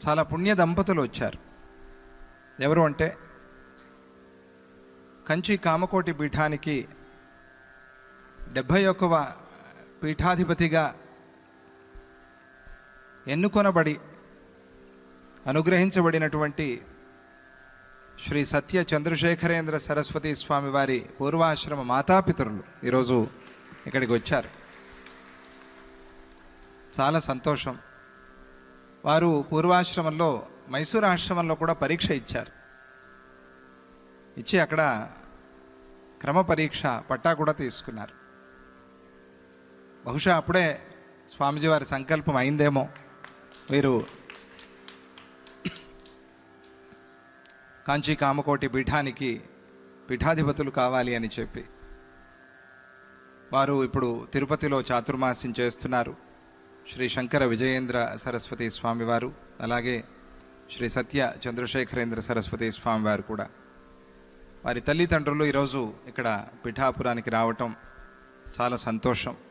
చాలా పుణ్య దంపతులు వచ్చారు. ఎవరు అంటే కంచి కామకోటి పీఠానికి 71వ పీఠాధిపతిగా ఎన్నుకొనబడి అనుగ్రహించబడినటువంటి శ్రీ సత్య చంద్రశేఖరేంద్ర సరస్వతి స్వామి వారి పూర్వాశ్రమ మాతాపితరులు ఈరోజు ఇక్కడికి వచ్చారు. చాలా సంతోషం. వారు పూర్వాశ్రమంలో మైసూరు ఆశ్రమంలో కూడా పరీక్ష ఇచ్చారు. ఇచ్చి అక్కడ క్రమ పరీక్ష పట్టా కూడా తీసుకున్నారు. బహుశా అప్పుడే స్వామిజీ వారి సంకల్పం అయిందేమో, వీరు కాంచీ కామకోటి పీఠానికి పీఠాధిపతులు కావాలి అని చెప్పి వారు ఇప్పుడు తిరుపతిలో చాతుర్మాస్యం చేస్తున్నారు. శ్రీ శంకర విజయేంద్ర సరస్వతి స్వామివారు, అలాగే శ్రీ సత్య చంద్రశేఖరేంద్ర సరస్వతి స్వామివారు కూడా, వారి తల్లిదండ్రులు ఈరోజు ఇక్కడ పిఠాపురానికి రావటం చాలా సంతోషం.